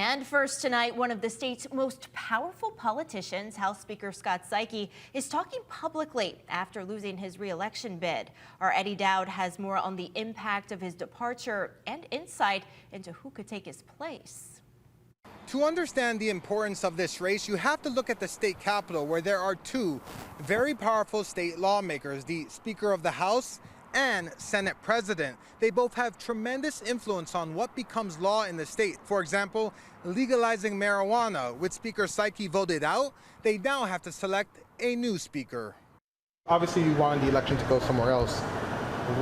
And first tonight, one of the state's most powerful politicians, House Speaker Scott Saiki, is talking publicly after losing his re-election bid. Our Eddie Dowd has more on the impact of his departure and insight into who could take his place. To understand the importance of this race, you have to look at the state capitol, where there are two very powerful state lawmakers, the Speaker of the House and Senate President. They both have tremendous influence on what becomes law in the state. For example, legalizing marijuana, which Speaker Saiki voted out, they now have to select a new speaker. Obviously, you wanted the election to go somewhere else.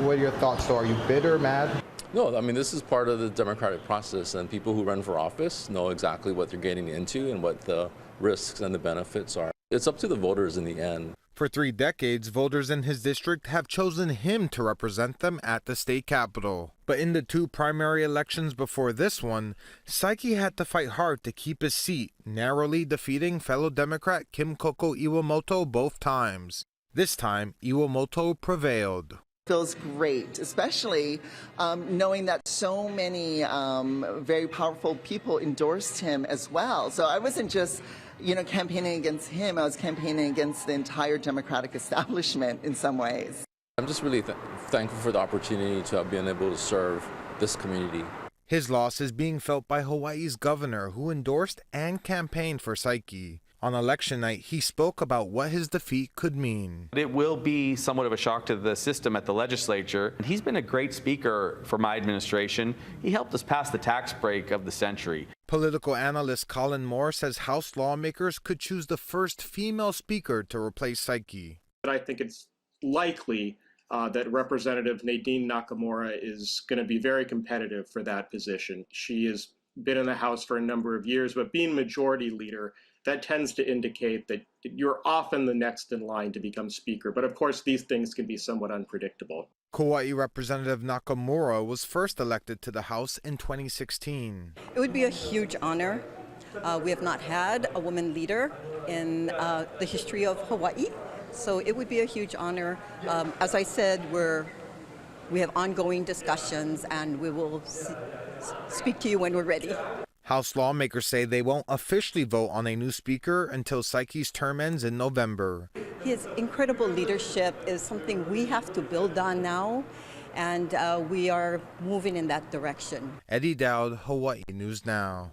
What are your thoughts? So are you bitter, mad? No, I mean, this is part of the democratic process, and people who run for office know exactly what they're getting into and what the risks and the benefits are. It's up to the voters in the end. For 3 decades, voters in his district have chosen him to represent them at the state capitol. But in the 2 primary elections before this one, Saiki had to fight hard to keep his seat, narrowly defeating fellow Democrat Kim Coco Iwamoto both times. This time, Iwamoto prevailed. Feels great, especially knowing that so many very powerful people endorsed him as well. So I wasn't just, campaigning against him. I was campaigning against the entire Democratic establishment in some ways. I'm just really thankful for the opportunity to have been able to serve this community. His loss is being felt by Hawaii's governor, who endorsed and campaigned for Saiki. On election night, he spoke about what his defeat could mean. It will be somewhat of a shock to the system at the legislature. He's been a great speaker for my administration. He helped us pass the tax break of the century. Political analyst Colin Moore says House lawmakers could choose the first female speaker to replace Saiki. But I think it's likely that Representative Nadine Nakamura is going to be very competitive for that position. She has been in the House for a number of years, but being majority leader, that tends to indicate that you're often the next in line to become speaker. But of course, these things can be somewhat unpredictable. Kauai Representative Nakamura was first elected to the House in 2016. It would be a huge honor. We have not had a woman leader in the history of Hawaii, so it would be a huge honor. As I said, we have ongoing discussions, and we will speak to you when we're ready. House lawmakers say they won't officially vote on a new speaker until Saiki's term ends in November. His incredible leadership is something we have to build on now, and we are moving in that direction. Eddie Dowd, Hawaii News Now.